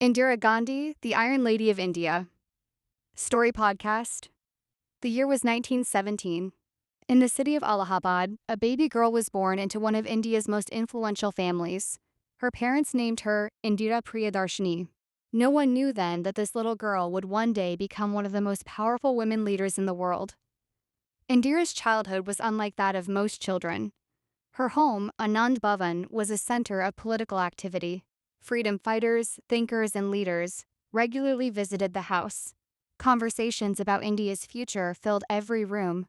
Indira Gandhi, the Iron Lady of India. Story Podcast. The year was 1917. In the city of Allahabad, a baby girl was born into one of India's most influential families. Her parents named her Indira Priyadarshini. No one knew then that this little girl would one day become one of the most powerful women leaders in the world. Indira's childhood was unlike that of most children. Her home, Anand Bhavan, was a center of political activity. Freedom fighters, thinkers, and leaders regularly visited the house. Conversations about India's future filled every room.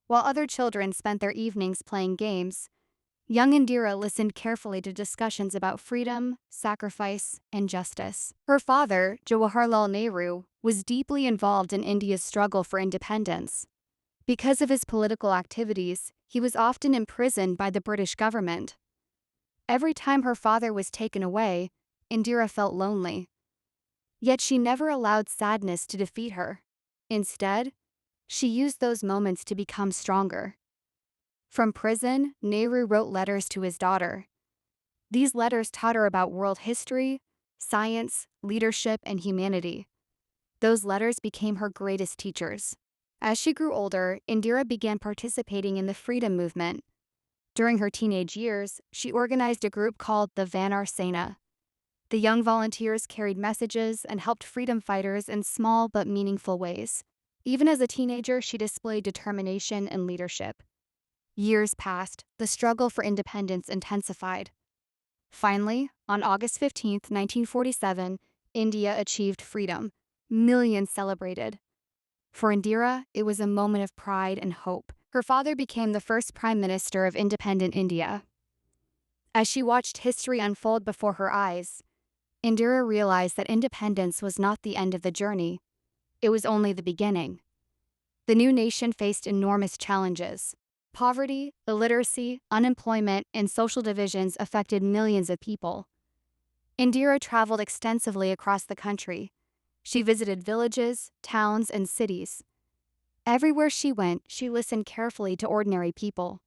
While other children spent their evenings playing games, young Indira listened carefully to discussions about freedom, sacrifice, and justice. Her father, Jawaharlal Nehru, was deeply involved in India's struggle for independence. Because of his political activities, he was often imprisoned by the British government. Every time her father was taken away, Indira felt lonely. Yet she never allowed sadness to defeat her. Instead, she used those moments to become stronger. From prison, Nehru wrote letters to his daughter. These letters taught her about world history, science, leadership, and humanity. Those letters became her greatest teachers. As she grew older, Indira began participating in the freedom movement. During her teenage years, she organized a group called the Vanar Sena. The young volunteers carried messages and helped freedom fighters in small but meaningful ways. Even as a teenager, she displayed determination and leadership. Years passed, the struggle for independence intensified. Finally, on August 15, 1947, India achieved freedom. Millions celebrated. For Indira, it was a moment of pride and hope. Her father became the first Prime Minister of independent India. As she watched history unfold before her eyes, Indira realized that independence was not the end of the journey. It was only the beginning. The new nation faced enormous challenges. Poverty, illiteracy, unemployment, and social divisions affected millions of people. Indira traveled extensively across the country. She visited villages, towns, and cities. Everywhere she went, she listened carefully to ordinary people.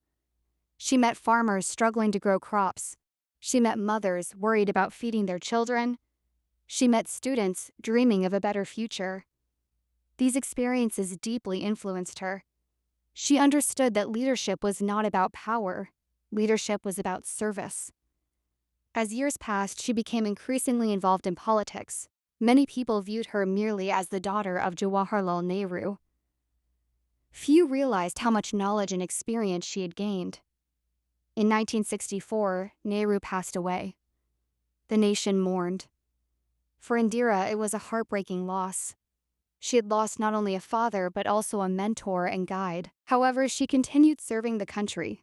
She met farmers struggling to grow crops. She met mothers worried about feeding their children. She met students dreaming of a better future. These experiences deeply influenced her. She understood that leadership was not about power. Leadership was about service. As years passed, she became increasingly involved in politics. Many people viewed her merely as the daughter of Jawaharlal Nehru. Few realized how much knowledge and experience she had gained. In 1964, Nehru passed away. The nation mourned. For Indira, it was a heartbreaking loss. She had lost not only a father, but also a mentor and guide. However, she continued serving the country.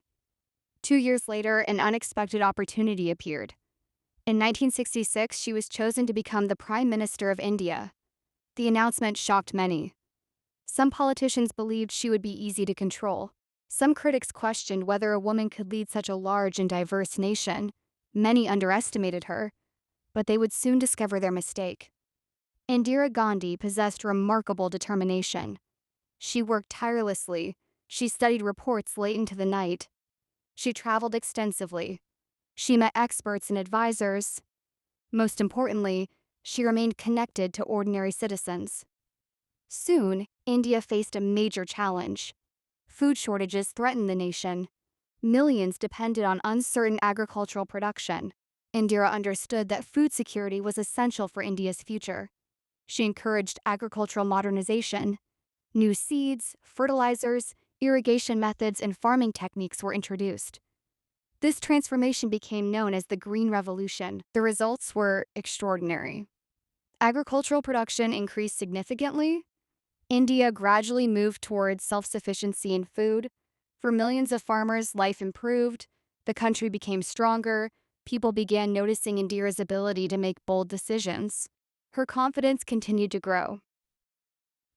2 years later, an unexpected opportunity appeared. In 1966, she was chosen to become the Prime Minister of India. The announcement shocked many. Some politicians believed she would be easy to control. Some critics questioned whether a woman could lead such a large and diverse nation. Many underestimated her, but they would soon discover their mistake. Indira Gandhi possessed remarkable determination. She worked tirelessly. She studied reports late into the night. She traveled extensively. She met experts and advisors. Most importantly, she remained connected to ordinary citizens. Soon, India faced a major challenge. Food shortages threatened the nation. Millions depended on uncertain agricultural production. Indira understood that food security was essential for India's future. She encouraged agricultural modernization. New seeds, fertilizers, irrigation methods, and farming techniques were introduced. This transformation became known as the Green Revolution. The results were extraordinary. Agricultural production increased significantly. India gradually moved towards self-sufficiency in food. For millions of farmers, life improved. The country became stronger. People began noticing Indira's ability to make bold decisions. Her confidence continued to grow.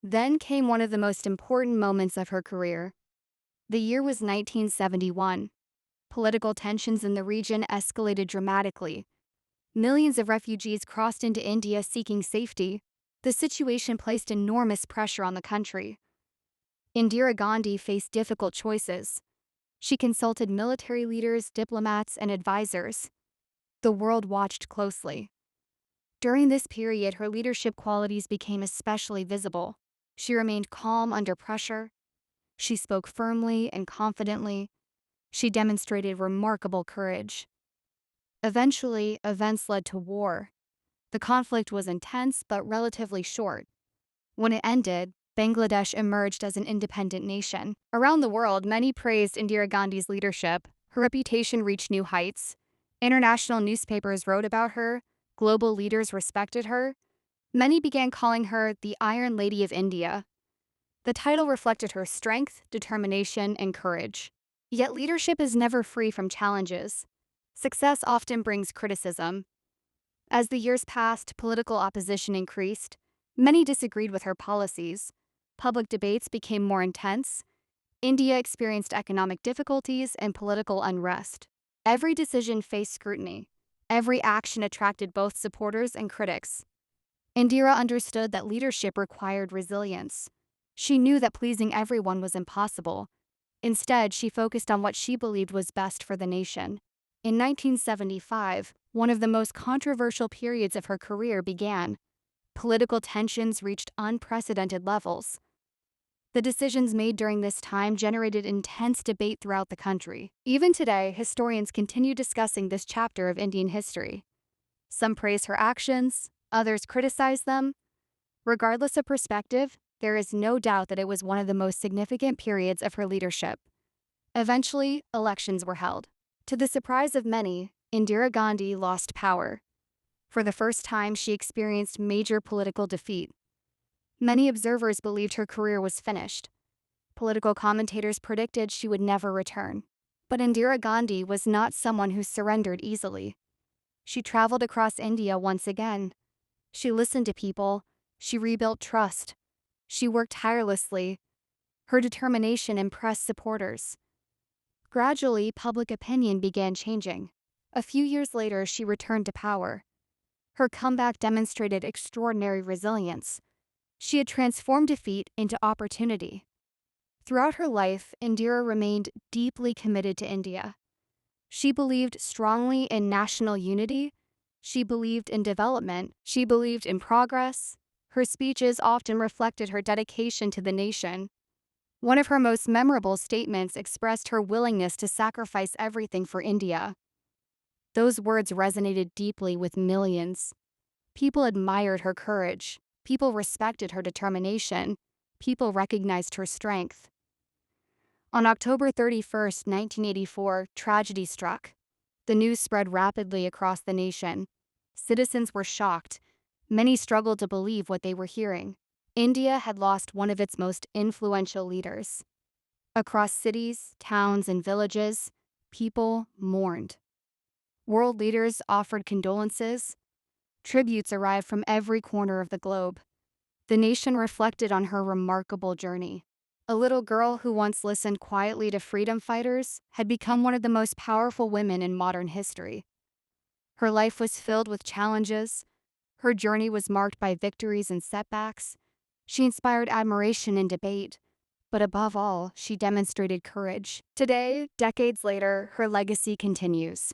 Then came one of the most important moments of her career. The year was 1971. Political tensions in the region escalated dramatically. Millions of refugees crossed into India seeking safety. The situation placed enormous pressure on the country. Indira Gandhi faced difficult choices. She consulted military leaders, diplomats, and advisors. The world watched closely. During this period, her leadership qualities became especially visible. She remained calm under pressure. She spoke firmly and confidently. She demonstrated remarkable courage. Eventually, events led to war. The conflict was intense but relatively short. When it ended, Bangladesh emerged as an independent nation. Around the world, many praised Indira Gandhi's leadership. Her reputation reached new heights. International newspapers wrote about her. Global leaders respected her. Many began calling her the Iron Lady of India. The title reflected her strength, determination, and courage. Yet leadership is never free from challenges. Success often brings criticism. As the years passed, political opposition increased. Many disagreed with her policies. Public debates became more intense. India experienced economic difficulties and political unrest. Every decision faced scrutiny. Every action attracted both supporters and critics. Indira understood that leadership required resilience. She knew that pleasing everyone was impossible. Instead, she focused on what she believed was best for the nation. In 1975, one of the most controversial periods of her career began. Political tensions reached unprecedented levels. The decisions made during this time generated intense debate throughout the country. Even today, historians continue discussing this chapter of Indian history. Some praise her actions, others criticize them. Regardless of perspective, there is no doubt that it was one of the most significant periods of her leadership. Eventually, elections were held. To the surprise of many, Indira Gandhi lost power. For the first time, she experienced major political defeat. Many observers believed her career was finished. Political commentators predicted she would never return. But Indira Gandhi was not someone who surrendered easily. She traveled across India once again. She listened to people. She rebuilt trust. She worked tirelessly. Her determination impressed supporters. Gradually, public opinion began changing. A few years later, she returned to power. Her comeback demonstrated extraordinary resilience. She had transformed defeat into opportunity. Throughout her life, Indira remained deeply committed to India. She believed strongly in national unity. She believed in development. She believed in progress. Her speeches often reflected her dedication to the nation. One of her most memorable statements expressed her willingness to sacrifice everything for India. Those words resonated deeply with millions. People admired her courage. People respected her determination. People recognized her strength. On October 31st, 1984, tragedy struck. The news spread rapidly across the nation. Citizens were shocked. Many struggled to believe what they were hearing. India had lost one of its most influential leaders. Across cities, towns, and villages, people mourned. World leaders offered condolences. Tributes arrived from every corner of the globe. The nation reflected on her remarkable journey. A little girl who once listened quietly to freedom fighters had become one of the most powerful women in modern history. Her life was filled with challenges. Her journey was marked by victories and setbacks. She inspired admiration and debate. But above all, she demonstrated courage. Today, decades later, her legacy continues.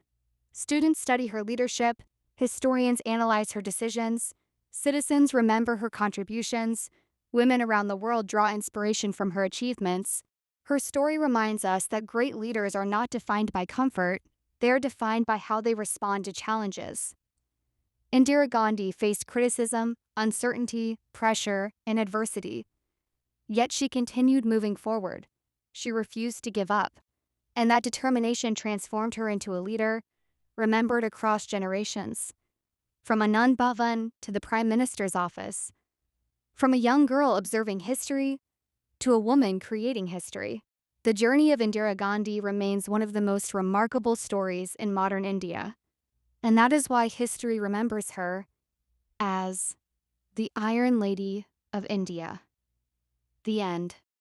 Students study her leadership. Historians analyze her decisions. Citizens remember her contributions. Women around the world draw inspiration from her achievements. Her story reminds us that great leaders are not defined by comfort. They are defined by how they respond to challenges. Indira Gandhi faced criticism, uncertainty, pressure, and adversity. Yet she continued moving forward. She refused to give up. And that determination transformed her into a leader, remembered across generations. From Anand Bhavan to the Prime Minister's office. From a young girl observing history to a woman creating history. The journey of Indira Gandhi remains one of the most remarkable stories in modern India. And that is why history remembers her as the Iron Lady of India. The end.